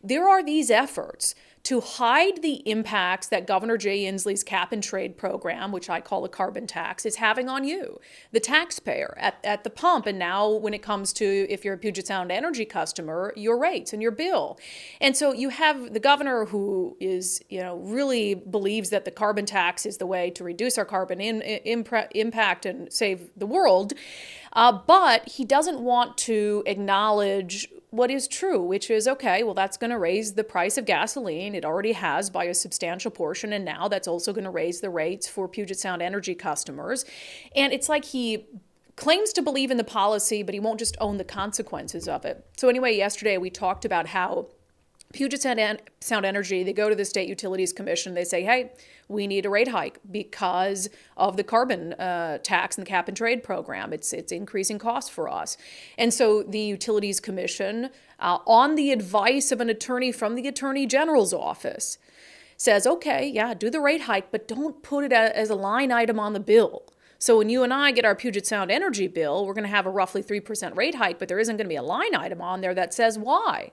there are these efforts to hide the impacts that Governor Jay Inslee's cap and trade program, which I call a carbon tax, is having on you, the taxpayer, at the pump. And now when it comes to, if you're a Puget Sound Energy customer, your rates and your bill. And so you have the governor who is, really believes that the carbon tax is the way to reduce our carbon impact and save the world. But he doesn't want to acknowledge what is true, which is, okay, well, that's going to raise the price of gasoline. It already has by a substantial portion. And now that's also going to raise the rates for Puget Sound Energy customers. And it's like he claims to believe in the policy, but he won't just own the consequences of it. So anyway, yesterday we talked about how Puget Sound Energy, they go to the State Utilities Commission, they say, hey, we need a rate hike because of the carbon tax and the cap and trade program. It's increasing costs for us. And so the Utilities Commission, on the advice of an attorney from the Attorney General's office, says, okay, yeah, do the rate hike, but don't put it as a line item on the bill. So when you and I get our Puget Sound Energy bill, we're going to have a roughly 3% rate hike, but there isn't going to be a line item on there that says why,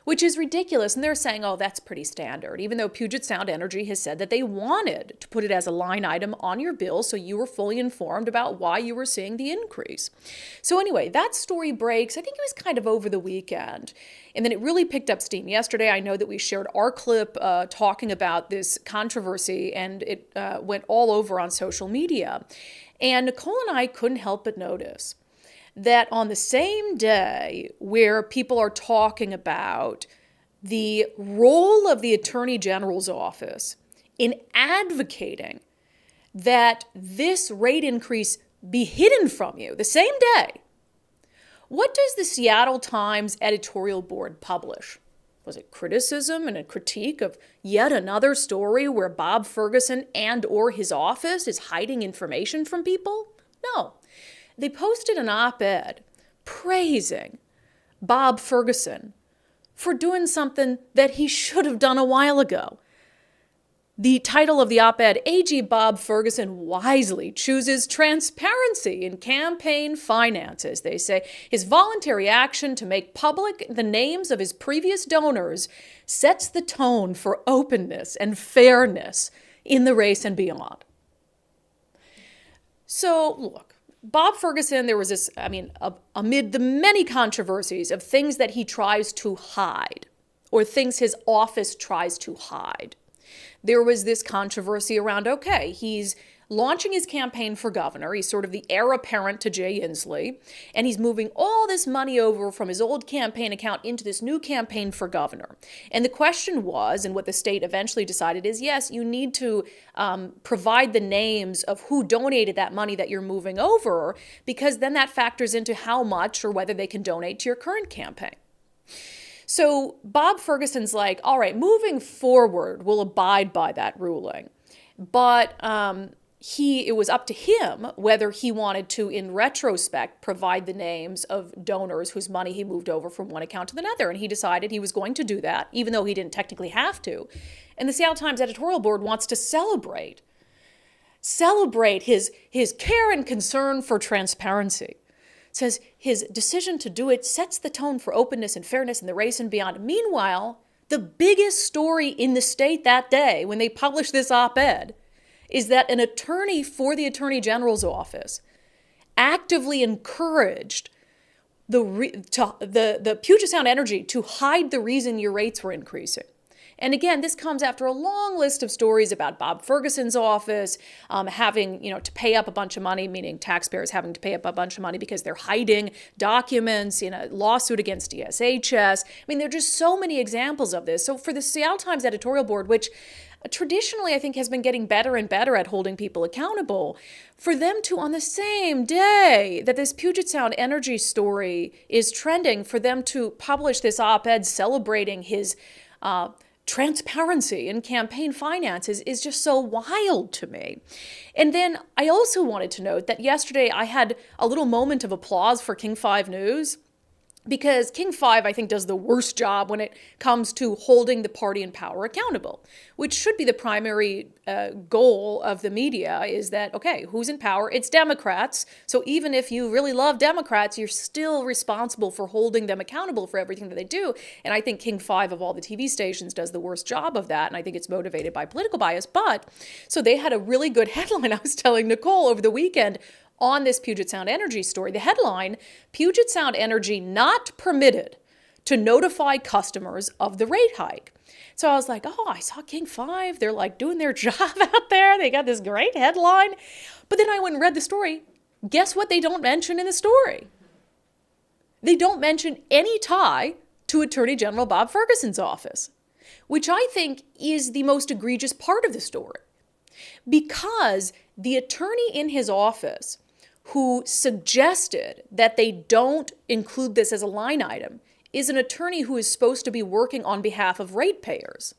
which is ridiculous. And they're saying, oh, that's pretty standard, even though Puget Sound Energy has said that they wanted to put it as a line item on your bill so you were fully informed about why you were seeing the increase. So anyway, that story breaks. I think it was kind of over the weekend. And then it really picked up steam yesterday. I know that we shared our clip talking about this controversy, and it went all over on social media. And Nicole and I couldn't help but notice that on the same day where people are talking about the role of the Attorney General's office in advocating that this rate increase be hidden from you, the same day, what does the Seattle Times editorial board publish? Was it criticism and a critique of yet another story where Bob Ferguson and or his office is hiding information from people? No. They posted an op-ed praising Bob Ferguson for doing something that he should have done a while ago. The title of the op-ed, AG Bob Ferguson wisely chooses transparency in campaign finances. They say his voluntary action to make public the names of his previous donors sets the tone for openness and fairness in the race and beyond. So, look. Bob Ferguson, there was this, amid the many controversies of things that he tries to hide or things his office tries to hide, there was this controversy around, okay, he's launching his campaign for governor. He's sort of the heir apparent to Jay Inslee, and he's moving all this money over from his old campaign account into this new campaign for governor. And the question was, and what the state eventually decided is, yes, you need to provide the names of who donated that money that you're moving over, because then that factors into how much or whether they can donate to your current campaign. So Bob Ferguson's like, all right, moving forward, we'll abide by that ruling. But it was up to him whether he wanted to, in retrospect, provide the names of donors whose money he moved over from one account to another. And he decided he was going to do that, even though he didn't technically have to. And the Seattle Times editorial board wants to celebrate his care and concern for transparency. It says his decision to do it sets the tone for openness and fairness in the race and beyond. Meanwhile, the biggest story in the state that day when they published this op-ed is that an attorney for the Attorney General's office actively encouraged the Puget Sound Energy to hide the reason your rates were increasing. And again, this comes after a long list of stories about Bob Ferguson's office having, to pay up a bunch of money, meaning taxpayers having to pay up a bunch of money because they're hiding documents in a lawsuit against DSHS. There are just so many examples of this. So for the Seattle Times editorial board, which traditionally I think has been getting better and better at holding people accountable, for them to, on the same day that this Puget Sound Energy story is trending, for them to publish this op-ed celebrating his transparency in campaign finances is just so wild to me. And then I also wanted to note that yesterday I had a little moment of applause for King 5 News. Because King 5, I think, does the worst job when it comes to holding the party in power accountable, which should be the primary goal of the media, is that, okay, who's in power? It's Democrats. So even if you really love Democrats, you're still responsible for holding them accountable for everything that they do. And I think King 5 of all the TV stations does the worst job of that. And I think it's motivated by political bias. But so they had a really good headline, I was telling Nicole over the weekend, on this Puget Sound Energy story. The headline, Puget Sound Energy not permitted to notify customers of the rate hike. So I was like, oh, I saw King 5. They're like doing their job out there. They got this great headline. But then I went and read the story. Guess what they don't mention in the story? They don't mention any tie to Attorney General Bob Ferguson's office, which I think is the most egregious part of the story. Because the attorney in his office who suggested that they don't include this as a line item is an attorney who is supposed to be working on behalf of ratepayers.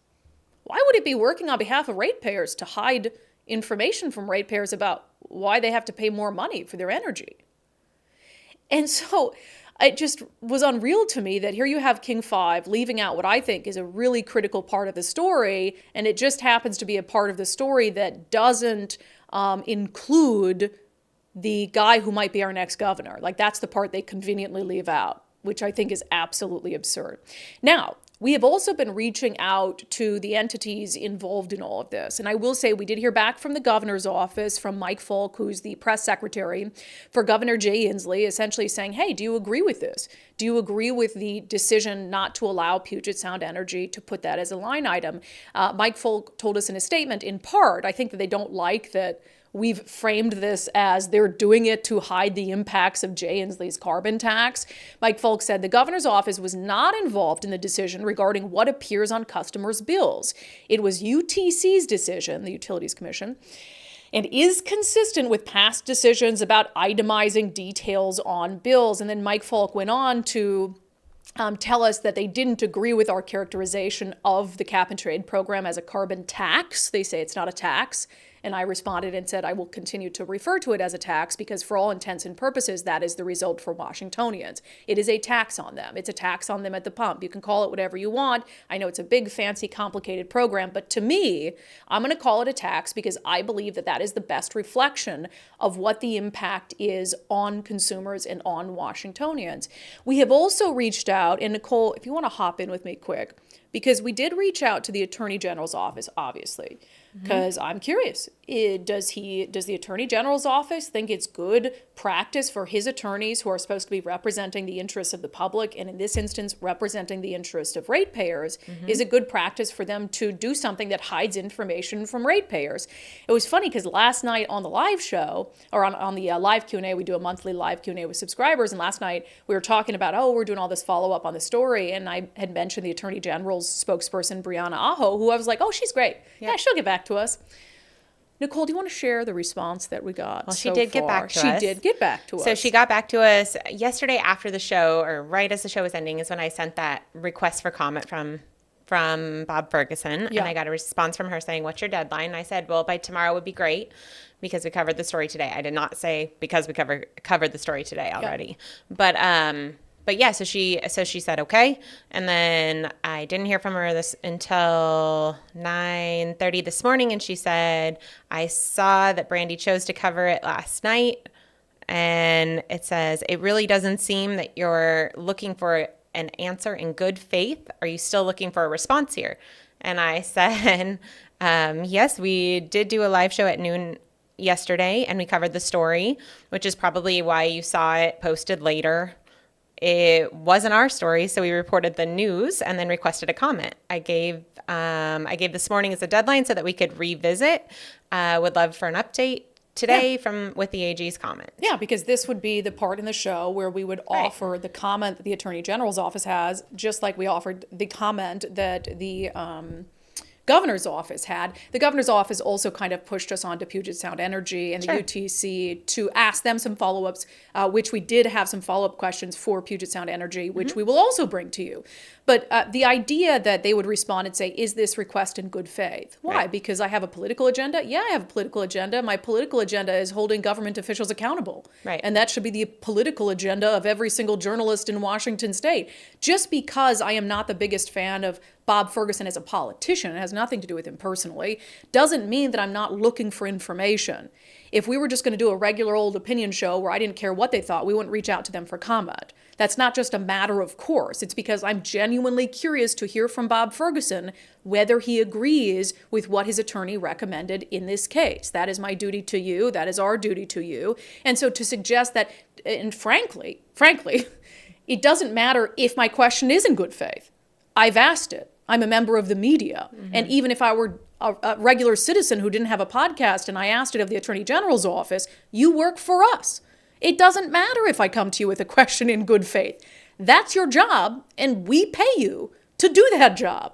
Why would it be working on behalf of ratepayers to hide information from ratepayers about why they have to pay more money for their energy? And so it just was unreal to me that here you have King 5 leaving out what I think is a really critical part of the story, and it just happens to be a part of the story that doesn't include the guy who might be our next governor. Like, that's the part they conveniently leave out, which I think is absolutely absurd. Now, we have also been reaching out to the entities involved in all of this. And I will say we did hear back from the governor's office, from Mike Falk, who's the press secretary for Governor Jay Inslee, essentially saying, hey, do you agree with this? Do you agree with the decision not to allow Puget Sound Energy to put that as a line item? Mike Falk told us in a statement, in part, I think that they don't like that we've framed this as they're doing it to hide the impacts of Jay Inslee's carbon tax. Mike Falk said the governor's office was not involved in the decision regarding what appears on customers' bills. It was UTC's decision, the Utilities Commission, and is consistent with past decisions about itemizing details on bills. And then Mike Falk went on to tell us that they didn't agree with our characterization of the cap and trade program as a carbon tax. They say it's not a tax. And I responded and said I will continue to refer to it as a tax because for all intents and purposes, that is the result for Washingtonians. It is a tax on them. It's a tax on them at the pump. You can call it whatever you want. I know it's a big, fancy, complicated program, but to me, I'm going to call it a tax because I believe that that is the best reflection of what the impact is on consumers and on Washingtonians. We have also reached out, and Nicole, if you want to hop in with me quick, because we did reach out to the Attorney General's office, obviously, because I'm curious. Does the Attorney General's office think it's good practice for his attorneys who are supposed to be representing the interests of the public, and in this instance, representing the interest of ratepayers, is it good practice for them to do something that hides information from ratepayers? It was funny because last night on the live show, or on the live Q&A, we do a monthly live Q&A with subscribers, and last night we were talking about, we're doing all this follow-up on the story, and I had mentioned the Attorney General's spokesperson, Brianna Aho, who I was like, she's great. Yeah, she'll get back to us. Nicole, do you want to share the response that we got? Well, she did get back to us. She did get back to us. So she got back to us yesterday after the show, or right as the show was ending, is when I sent that request for comment from Bob Ferguson. Yeah. And I got a response from her saying, what's your deadline? And I said, well, by tomorrow would be great because we covered the story today. I did not say because we covered the story today already. Yeah. But yeah, so she said okay, and then I didn't hear from her until 9:30 this morning, and she said, I saw that Brandi chose to cover it last night, and it says, it really doesn't seem that you're looking for an answer in good faith. Are you still looking for a response here? And I said, yes, we did do a live show at noon yesterday, and we covered the story, which is probably why you saw it posted later. It wasn't our story, so we reported the news and then requested a comment. I gave this morning as a deadline so that we could revisit. Would love for an update today with the AG's comment. Yeah, because this would be the part in the show where we would offer the comment that the Attorney General's office has, just like we offered the comment that the governor's office had. The governor's office also kind of pushed us on to Puget Sound Energy and the Sure. UTC to ask them some follow-ups, which we did have some follow-up questions for Puget Sound Energy, which we will also bring to you. But the idea that they would respond and say, is this request in good faith? Why? Right. Because I have a political agenda? Yeah, I have a political agenda. My political agenda is holding government officials accountable. Right. And that should be the political agenda of every single journalist in Washington state. Just because I am not the biggest fan of Bob Ferguson as a politician, it has nothing to do with him personally, doesn't mean that I'm not looking for information. If we were just going to do a regular old opinion show where I didn't care what they thought, we wouldn't reach out to them for comment. That's not just a matter of course. It's because I'm genuinely curious to hear from Bob Ferguson whether he agrees with what his attorney recommended in this case. That is my duty to you. That is our duty to you. And so to suggest that, and frankly, it doesn't matter if my question is in good faith. I've asked it. I'm a member of the media. And even if I were a regular citizen who didn't have a podcast and I asked it of the Attorney General's office, you work for us. It doesn't matter if I come to you with a question in good faith. That's your job, and we pay you to do that job.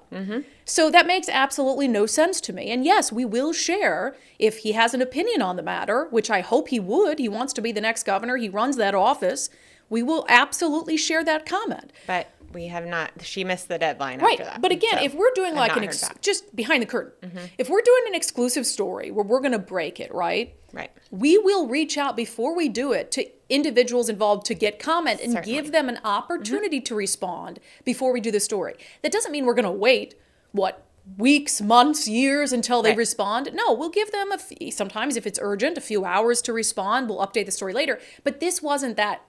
So that makes absolutely no sense to me. And yes, we will share if he has an opinion on the matter, which I hope he would. He wants to be the next governor. He runs that office. We will absolutely share that comment. But we have not. She missed the deadline Right. after that. But again, So if we're doing I've like not heard back. just behind the curtain, if we're doing an exclusive story where we're going to break it, right? Right. We will reach out before we do it to individuals involved to get comment and Certainly. give them an opportunity to respond before we do the story. That doesn't mean we're going to wait, weeks, months, years until they Right. respond. No, we'll give them sometimes if it's urgent, a few hours to respond. We'll update the story later. But this wasn't that.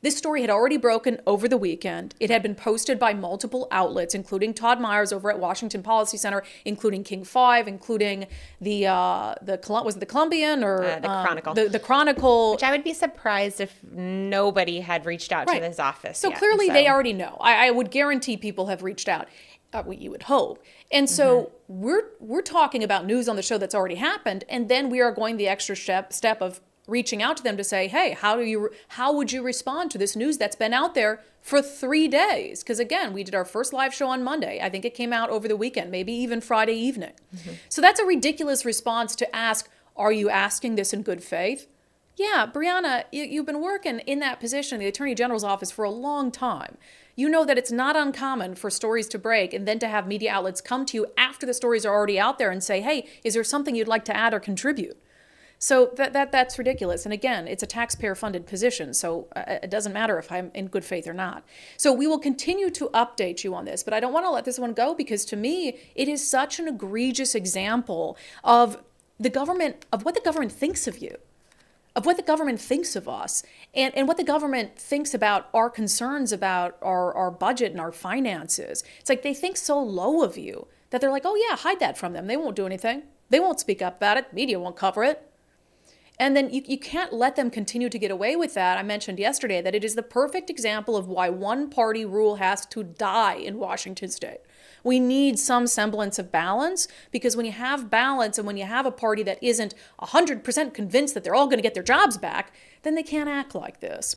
This story had already broken over the weekend. It had been posted by multiple outlets, including Todd Myers over at Washington Policy Center, including King 5, including was it the Columbian or The Chronicle. The Chronicle. Which I would be surprised if nobody had reached out to his office. So yet. clearly they already know. I would guarantee people have reached out. You would hope. And so we're talking about news on the show that's already happened, and then we are going the extra step of reaching out to them to say, hey, how would you respond to this news that's been out there for 3 days? Because again, we did our first live show on Monday. I think it came out over the weekend, maybe even Friday evening. So that's a ridiculous response to ask, are you asking this in good faith? Yeah, Brianna, you've been working in that position in the Attorney General's office for a long time. You know that it's not uncommon for stories to break and then to have media outlets come to you after the stories are already out there and say, hey, is there something you'd like to add or contribute? So that's ridiculous. And again, it's a taxpayer-funded position, so it doesn't matter if I'm in good faith or not. So we will continue to update you on this, but I don't want to let this one go because to me, it is such an egregious example of the government, of what the government thinks of you, of what the government thinks of us, and what the government thinks about our concerns about our budget and our finances. It's like they think so low of you that they're like, oh yeah, hide that from them. They won't do anything. They won't speak up about it. The media won't cover it. And then you can't let them continue to get away with that. I mentioned yesterday that it is the perfect example of why one-party rule has to die in Washington state. We need some semblance of balance, because when you have balance and when you have a party that isn't 100% convinced that they're all going to get their jobs back, then they can't act like this.